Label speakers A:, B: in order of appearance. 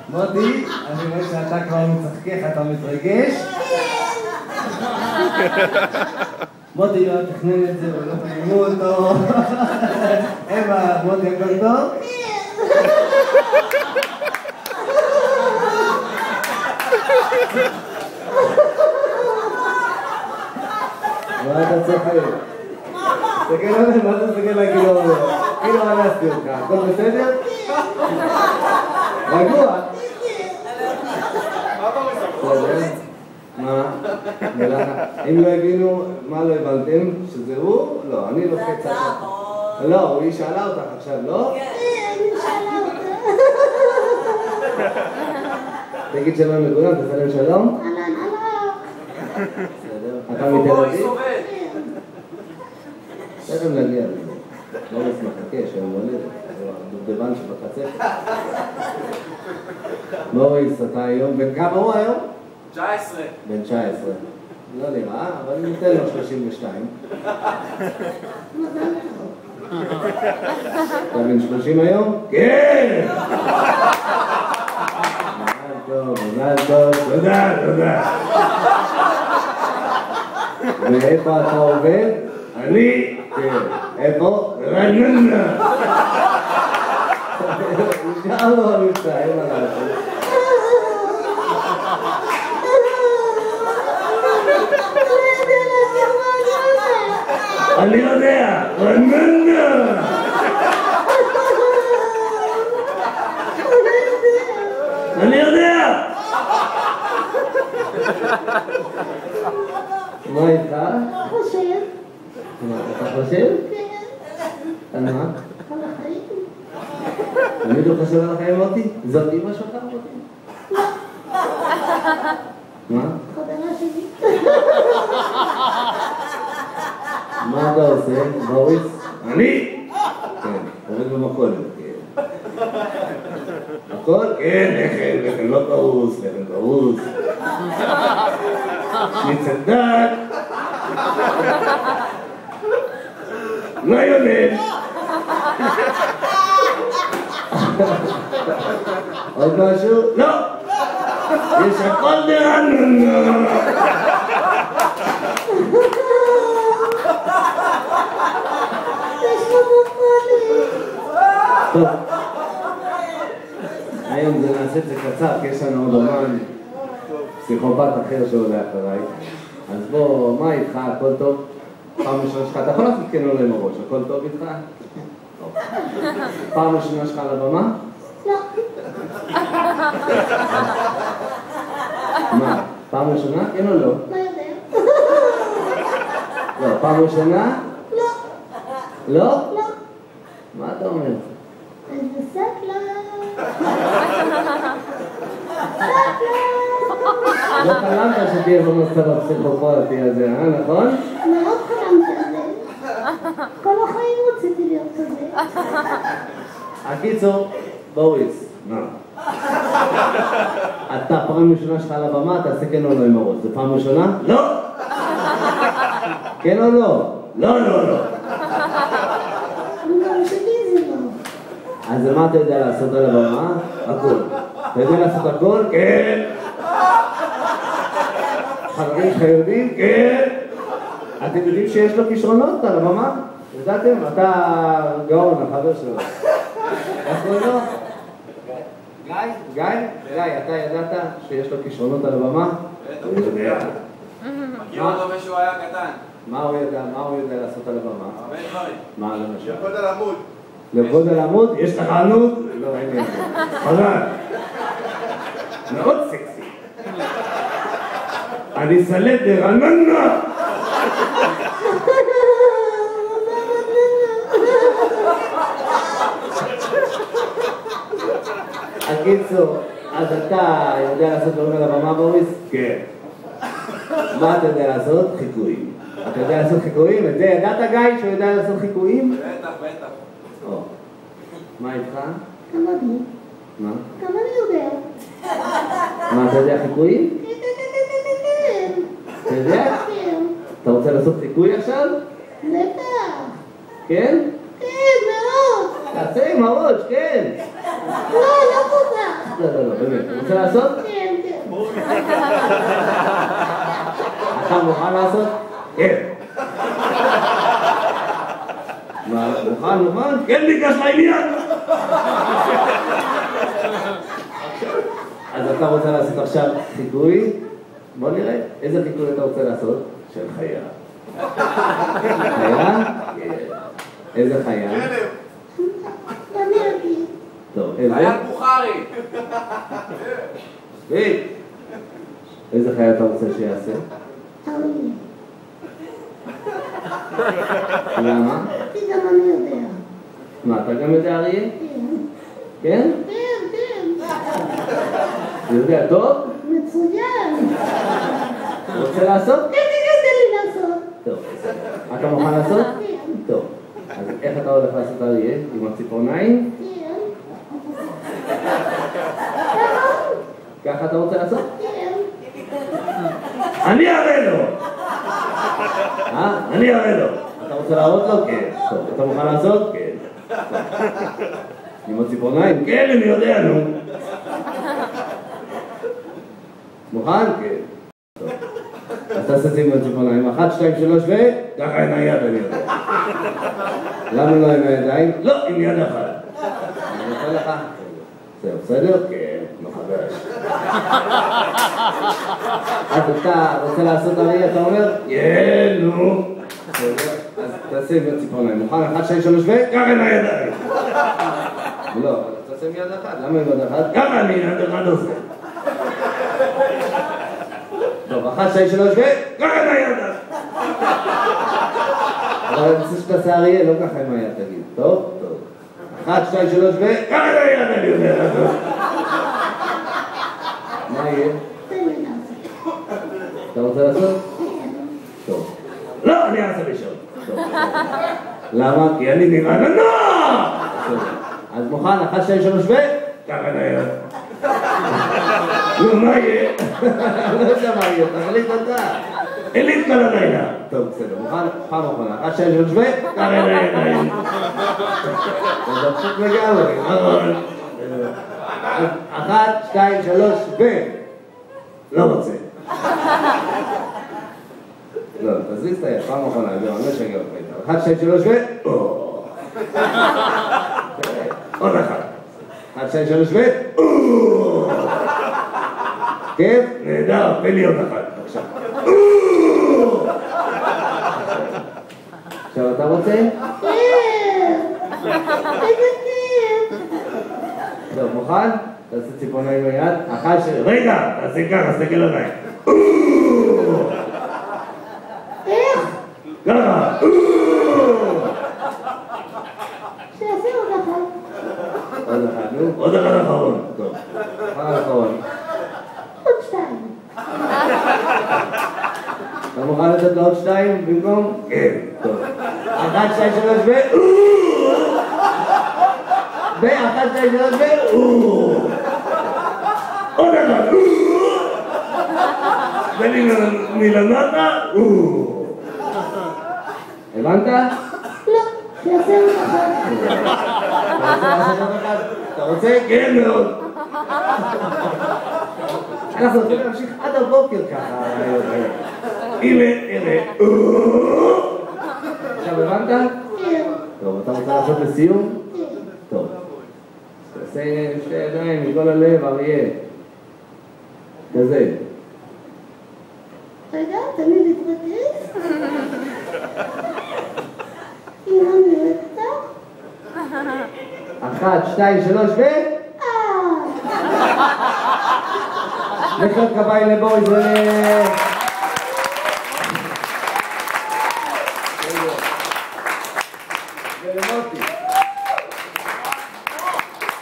A: מוטי, אני רואה שאתה כבר מצחקך, אתה מתרגש? מוטי לא תכנן את זה ולא תכננו אותו. אמה, מוטי הכל טוב? מה אתה צוחק? תסתכל עליי, מה אתה מסתכל להגיד לו? כאילו אנסתי אותך, הכל בסדר? רגוע? מה? אם לא הבינו, מה לא הבנתם? שזה הוא? לא, אני לוחץ עליו. לא, היא שאלה אותך עכשיו, לא?
B: כן, אני שאלה אותך.
A: תגיד שלום לכולם, תסלם שלום.
B: אהלן, אהלן.
A: בסדר. אתה מתל אביב? תכף נגיע לזה. לא מחכה שיום הולדת. הדובדבן שבקצפת. מוריס, אתה היום, בן כמה הוא היום?
C: 19.
A: בן 19. לא נראה, אבל אני נותן לו 32. אתה בן 30 היום? כן! מזל טוב, תודה, תודה. ואיפה אתה עובד? אני? כן. איפה? רעננה. נשאר לו המבצע, אין מה לעשות. אני יודע, רעננה. אני יודע! מה איתך?
B: חושב.
A: מה, אתה חושב?
B: כן.
A: על מה?
B: על החיים.
A: תמיד לא חושב על החיים אותי? זאת אמא שלך אותי? מה?
B: חברה שלי.
A: מה אתה עושה, בוריס? אני? כן, עובד במכולת, כן. הכל? כן, לחם לא פרוס, לחם פרוס. שניצל דק. מיונז. עוד משהו? לא! יש הכל ברעננה.
B: יש לו מופלים.
A: טוב. היום נעשה את זה קצר, כי יש לנו עוד אומן פסיכופת אחר שעולה אחריי. אז בוא, מה איתך? הכל טוב? פעם ראשונה שלך, אתה יכול לעשות כן או לא עם הראש, הכל טוב איתך? טוב. פעם ראשונה שלך על הבמה?
B: לא.
A: מה? פעם ראשונה? כן או לא?
B: לא יודע.
A: לא, פעם ראשונה?
B: לא.
A: לא?
B: לא.
A: מה אתה אומר?
B: איזה סקלה.
A: לא חלמת שתהיה במצב הפסיכופתי הזה, נכון?
B: מאוד חלמתי על זה. כל החיים רציתי להיות כזה.
A: הקיצור, בוריס, מה? אתה פעם ראשונה שלך על הבמה, תעשה כן או לא עם הראש. זה פעם ראשונה? לא! כן או לא? לא, לא, לא.
B: גם שלי זה לא.
A: אז מה אתה יודע לעשות על הבמה? הכל. אתה יודע לעשות הכל? כן! חברים שלך יודעים? כן! אתם יודעים שיש לו כישרונות על הבמה? ידעתם? אתה גאון, החבר שלו. איך קוראים לו? גיא? גיא? גיא, אתה ידעת שיש לו כישרונות על הבמה?
C: בטח. מכיר אותו משהו היה קטן.
A: מה הוא יודע לעשות על הבמה?
C: הרבה דברים.
A: מה למשל?
C: לרקוד על עמוד.
A: לרקוד על עמוד? יש לך עמוד? לא, אין לי. חבל. מאוד סקסי. אני סלט ברעננה. הקיצור, אז אתה יודע לעשות דברים על הבמה, בוריס? כן. מה אתה יודע לעשות? חיקויים. אתה יודע לעשות חיקויים? את זה ידעת, גיא, שהוא יודע לעשות חיקויים?
C: בטח, בטח.
A: או. מה איתך?
B: גם אני.
A: מה?
B: גם אני יודע.
A: מה, אתה יודע חיקויים?
B: כן, כן, כן, כן, כן.
A: אתה יודע?
B: כן.
A: אתה רוצה לעשות חיקוי עכשיו?
B: בטח.
A: כן?
B: כן, מאוד.
A: תעשה עם הראש, כן.
B: לא, לא כל כך.
A: לא, באמת. אתה רוצה לעשות?
B: כן, כן.
A: אתה מוכן לעשות? כן. מה, מוכן? כן, ניגש לעניין. אז אתה רוצה לעשות עכשיו חיקוי? בוא נראה, איזה חיקוי אתה רוצה לעשות? של חיה. חיה? איזה חיה?
B: תמרתי.
A: טוב, איזה?
C: חייל בוכרי.
A: איזה חיה אתה רוצה שיעשה?
B: אריה.
A: למה?
B: כי גם אני יודע.
A: מה, אתה גם יודע אריה?
B: כן.
A: כן?
B: כן, כן.
A: אתה יודע טוב?
B: מצוין.
A: אתה רוצה לעשות?
B: כן, תן לי לעשות.
A: טוב, אתה מוכן לעשות?
B: כן.
A: טוב, אז איך אתה הולך לעשות אריה? עם הציפורניים?
B: כן.
A: ככה אתה רוצה לעשות?
B: כן.
A: אני אראה לו! אני אראה לו. אתה רוצה להראות לו? כן. טוב, אתה מוכן לעשות? כן. עם הציפורניים? כן, אני יודע, נו. מוכן? כן. טוב. אז תעשה את זה עם הציפורניים. 1, 2, 3 ו... ככה עם היד, אני יודע. למה לא עם הידיים? לא, עם יד אחת. אני רוצה לך? זהו, בסדר? כן, מחדש. אז אתה רוצה לעשות אריה, אתה אומר? כן, נו. אז תעשה עם הציפורניים. מוכן? 1, 2, 3 ו... ככה עם הידיים. לא, תעשה עם יד אחת. למה עם יד אחת? ככה אני יד אחד עושה. טוב, 1, 2, 3 ו... ככה עם היד. אבל אני רוצה שתעשה אריה, לא ככה עם היד, תגיד. טוב? טוב. 1, 2, 3 ו... ככה עם היד, אני יודע. מה יהיה?
B: תן לי לעשות.
A: אתה רוצה לעשות? טוב. לא, אני אעשה בשעות. למה? כי אני נראה ננוח! אז מוכן, 1, 2, 3 ו... ככה נייד. נו, מה יהיה? לא יודע מה יהיה, תחליט אתה. אין לי את כל הלילה. טוב, בסדר, מוכן? פעם אחרונה. 1, 2, 3 ו... ככה נייד. זה דפוק לגמרי, נכון. 1, 2, 3 ו... לא רוצה. לא, תזיז את היד, פעם אחרונה, זהו, אני לא אשגע אותך איתה. 1, 2, 3 ו... עוד אחת. 1, 2, 3 ו... כיף? נהדר, תן לי עוד אחת. עכשיו. עכשיו אתה רוצה?
B: כן. איזה כיף.
A: טוב, מוכן? תעשה ציפורניים ביד. 1, 2... רגע, תעשה ככה, תסתכל עליי.
B: איך?
A: ככה.
B: שיעשה עוד אחת.
A: עוד אחת, נו. עוד אחת אחרון. טוב. אחת אחרון.
B: עוד 2.
A: אתה מוכן לתת לו עוד 2 במקום? כן. טוב. 1, 2, 3 ו... 1, 2, 3 ו... עוד אחת. ואני מלמטה. הבנת?
B: לא, שיעשה עוד אחת.
A: אתה רוצה? כן מאוד. אנחנו יכולים להמשיך עד הבוקר ככה. הנה, הנה. עכשיו הבנת?
B: כן.
A: טוב, אתה רוצה לעשות לסיום?
B: כן.
A: טוב. תעשה שתי ידיים מכל הלב, אריה. כזה.
B: רגע, תן לי להתרכז. אם אני אוהבת אותך.
A: 1, 2, 3 ו... מחיאות כפיים לבויז.